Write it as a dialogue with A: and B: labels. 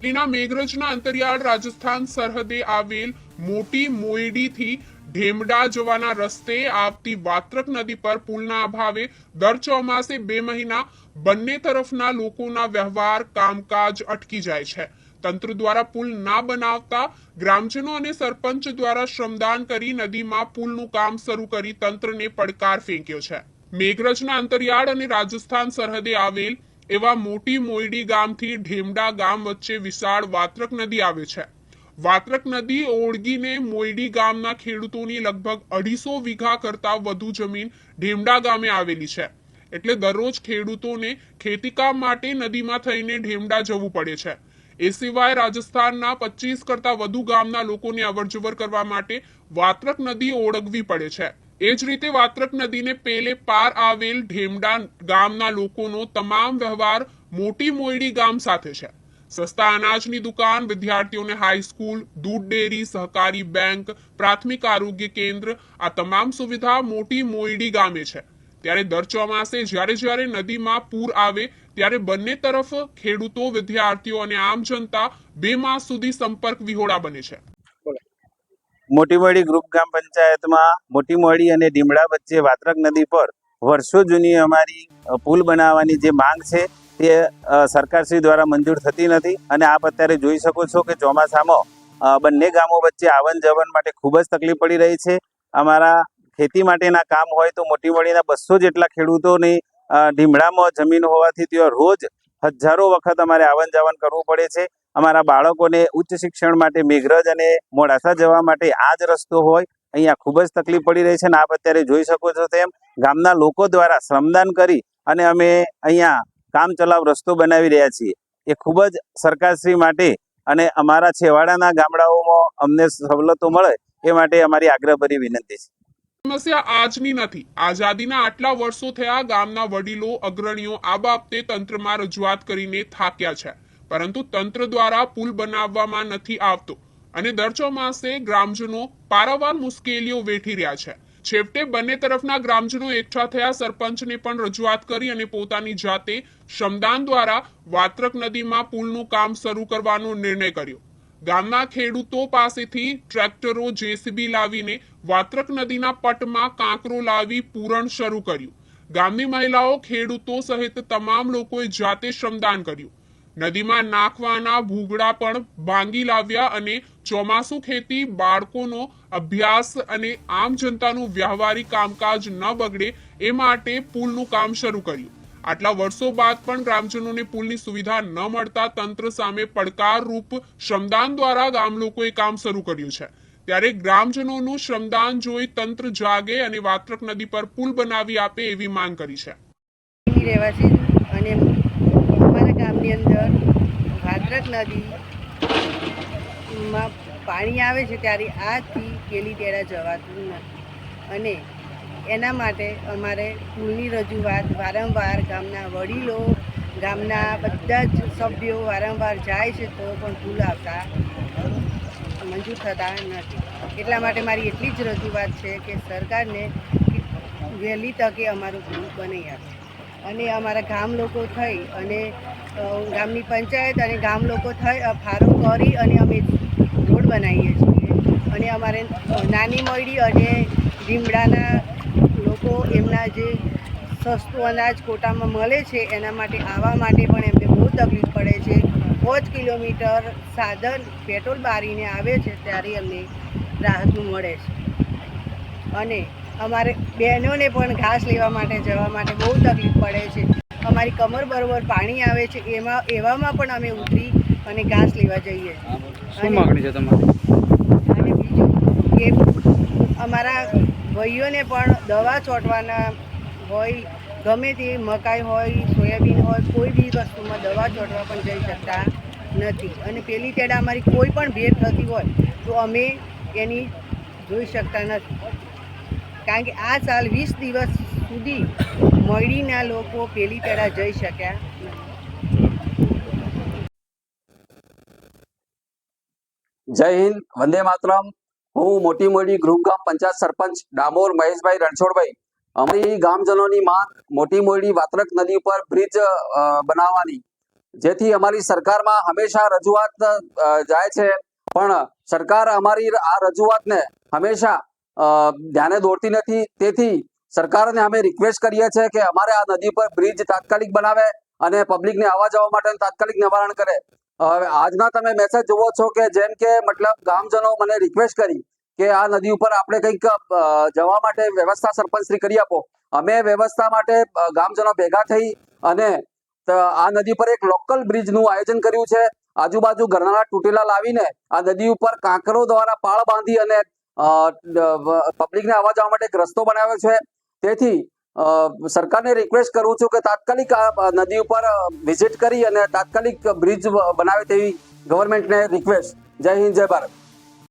A: લીના મેઘરજના અંતરિયાળ રાજસ્થાન સરહદે આવેલ મોટી મોયડીથી ઢેમડા જવાના રસ્તે આવતી વાત્રક નદી પર પુલના અભાવે દર ચોમાસે 2 મહિના બંને તરફના લોકોના વ્યવહાર કામકાજ અટકી જાય છે। તંત્ર દ્વારા પુલ ના બનાવતા ગ્રામજનો અને સરપંચ દ્વારા શ્રમદાન કરી નદીમાં પુલનું કામ શરૂ કરી તંત્રને પડકાર ફેંક્યો છે। મેઘરજના અંતરિયાળ અને રાજસ્થાન સરહદે આવેલ એવા મોટી મોયડી ગામથી ઢેમડા ગામ વચ્ચે વિશાળ વાત્રક નદી આવે છે। વાત્રક નદી ઓળગીને મોયડી ગામના ખેડૂતોની લગભગ 250 વીઘા કરતા વધુ જમીન ઢેમડા ગામે આવેલી છે। એટલે દરરોજ ખેડૂતોને ખેતીકામ માટે નદીમાં થઈને ઢેમડા જવું પડે છે। એ સિવાય રાજસ્થાનના 25 કરતા વધુ ગામના લોકોને અવરજવર કરવા માટે વાત્રક નદી ઓળગવી પડે છે। એ જ રીતે વાત્રક નદીને પેલે પાર આવેલ ઢેમડા ગામના લોકોનો તમામ વ્યવહાર મોટી મોયડી ગામ સાથે છે। સસ્તા અનાજની દુકાન, વિદ્યાર્થીઓને હાઈસ્કૂલ, દૂધ ડેરી, સહકારી બેંક, પ્રાથમિક આરોગ્ય કેન્દ્ર આ તમામ સુવિધા મોટી મોયડી ગામે છે। ત્યારે દર ચોમાસે જ્યારે નદીમાં પૂર આવે ત્યારે બંને તરફ ખેડૂતો, વિદ્યાર્થીઓ અને આમ જનતા 2 માસ સુધી સંપર્ક વિહોણા બને છે।
B: મોટી મોયડી ગ્રુપ ગ્રામ પંચાયતમાં મોટી મોયડી અને ઢીમડા વચ્ચે વાત્રક નદી પર વર્ષો જૂની અમારી પુલ બનાવવાની જે માંગ છે તે સરકારશ્રી દ્વારા મંજૂર થતી નથી અને આપ અત્યારે જોઈ શકો છો કે ચોમાસામાં બંને ગામો વચ્ચે આવન જવન માટે ખૂબ જ તકલીફ પડી રહી છે। અમારા ખેતી માટેના કામ હોય તો મોટી મોયડીના 200 જેટલા ખેડૂતોની ઢીમડામાં જમીન હોવાથી ત્યાં રોજ હજારો વખત અમારે આવન જાવન કરવું પડે છે। અમારા બાળકોને ઉચ્ચ શિક્ષણ માટે મેઘરજ અને મોડાસા જવા માટે આ જ રસ્તો હોય અહીંયા ખૂબ જ તકલીફ પડી રહી છે અને આપ અત્યારે જોઈ શકો છો તેમ ગામના લોકો દ્વારા શ્રમદાન કરી અને અમે અહીંયા કામ ચલાવ રસ્તો બનાવી રહ્યા છીએ। એ ખૂબ જ સરકારશ્રી માટે અને અમારા છેવાડાના ગામડાઓમાં અમને સવલતો મળે એ માટે અમારી આગ્રહભરી વિનંતી છે।
A: સમસ્યા આજની નથી, આઝાદીના આટલા વર્ષો થયા। ગામના વડીલો, અગ્રણીઓ આ બાબતે તંત્રમાં રજૂઆત કરીને થાક્યા છે, પરંતુ તંત્ર દ્વારા પુલ બનાવવામાં નથી આવતો અને દર ચોમાસે ગ્રામજનો પારાવાર મુશ્કેલીઓ વેઠી રહ્યા છે। છેવટે બંને તરફના ગ્રામજનો એકઠા થયા, સરપંચને પણ રજૂઆત કરી અને પોતાની જાતે શ્રમદાન દ્વારા વાત્રક નદીમાં પુલનું કામ શરૂ કરવાનો નિર્ણય કર્યો। ગામના ખેડૂતો પાસેથી ટ્રેક્ટરો, જેસીબી લાવીને વાત્રક નદીના પટમાં કાંકરો લાવી પૂરણ શરૂ કર્યું। ગામની મહિલાઓ, ખેડૂતો સહિત તમામ લોકોએ જાતે શ્રમદાન કર્યું। નદીમાં નાખવાના ભૂગડા પણ ભાંગી લાવ્યા અને ચોમાસુ ખેતી, બાળકોનો અભ્યાસ અને આમ જનતાનું વ્યવહારિક કામકાજ ન બગડે એ માટે પુલનું કામ શરૂ કર્યું। આટલા વર્ષો બાદ પણ ગ્રામજનોને પુલની સુવિધા ન મળતા તંત્ર સામે પડકારરૂપ શ્રમદાન દ્વારા ગામ લોકોએ કામ શરૂ કર્યું છે। ત્યારે ગ્રામજનોનું શ્રમદાન જોઈ તંત્ર જાગે અને વાત્રક નદી પર પુલ બનાવી આપે એવી માંગ કરી છે।
C: અને અમારા ગામની અંદર વાત્રક નદીમાં પાણી આવે છે ત્યારે આથી પેલી તેડા જવાતું નથી અને એના માટે અમારે પુલની રજૂઆત વારંવાર ગામના વડીલો, ગામના બધા જ સભ્યો વારંવાર જાય છે તો પણ પુલ આવતા મંજૂર થતા નથી। એટલા માટે મારી એટલી જ રજૂઆત છે કે સરકારને વહેલી તકે અમારું પુલ બનાવી આપે અને અમારા ગામ લોકો થઈ અને ગામની પંચાયત અને ગામ લોકો થઈ ફાળો કરી અને અમે રોડ બનાવીએ છીએ અને અમારે નાની મોયડી અને ઢીમડાના લોકો એમના જે સસ્તું અનાજ કોટામાં મળે છે એના માટે આવવા માટે પણ એમને બહુ તકલીફ પડે છે। 5 કિલોમીટર સાધન પેટ્રોલ બારીને આવે છે ત્યારે અમને રાહતનું મળે છે અને અમારે બહેનોને પણ ઘાસ લેવા માટે જવા માટે બહુ તકલીફ પડે છે। અમારી કમર બરોબર પાણી આવે છે એવામાં પણ અમે ઉતરી અને ઘાસ લેવા જઈએ।
D: શું માંગણી છે તમારી?
C: અને બીજું કે અમારા ભાઈઓને પણ દવા છોટવાના હોય, ગમે તે મકાઈ હોય, સોયાબીન હોય, કોઈ બી વસ્તુમાં દવા છોટવા પણ જઈ શકતા નથી અને પેલી તેડા અમારી કોઈ પણ ભેટ થતી હોય તો અમે એની જોઈ શકતા નથી કારણ કે આ સાલ 20 દિવસ સુધી મોયડીના લોકો પેલી તેડા જઈ શક્યા નથી।
D: જય હિન્દ, વંદે માતરમ। હું મોટી મોયડી ગ્રુપ ગ્રામ પંચાયત સરપંચ ડામોર મહેશભાઈ રણછોડભાઈ। અમારી ગામજનોની માંગ મોટી મોયડી વાત્રક નદી પર બ્રિજ બનાવવાની જેથી અમારી સરકારમાં હંમેશા રજૂઆત જાય છે, પણ સરકાર અમારી આ રજૂઆતને હંમેશા ધ્યાને દોરતી નથી. તેથી સરકારને અમે રિક્વેસ્ટ કરીએ છીએ કે અમારે આ નદી પર બ્રિજ તાત્કાલિક બનાવે અને પબ્લિકને આવવા જવા માટે તાત્કાલિક નિવારણ કરે. હવે આજના તમે મેસેજ જુઓ છો કે જેમ કે મતલબ ગામજનો મને રિક્વેસ્ટ કરી કે આ નદી ઉપર આપણે કંઈક જવા માટે વ્યવસ્થા સરપંચશ્રી કરી આપો. અમે વ્યવસ્થા માટે ગામજનો ભેગા થઈ અને આ નદી પર એક લોકલ બ્રિજનું આયોજન કર્યું છે. આજુબાજુ ઘરના તૂટેલા લાવીને આ નદી ઉપર કાંકરો દ્વારા પાળ બાંધી અને પબ્લિકને આવવા જવા માટે એક રસ્તો બનાવ્યો છે. તેથી સરકારને રિક્વેસ્ટ કરું છું કે તાત્કાલિક આ નદી ઉપર વિઝિટ કરી અને તાત્કાલિક બ્રિજ બનાવે તેવી ગવર્મેન્ટને રિક્વેસ્ટ. જય હિન્દ, જય ભારત.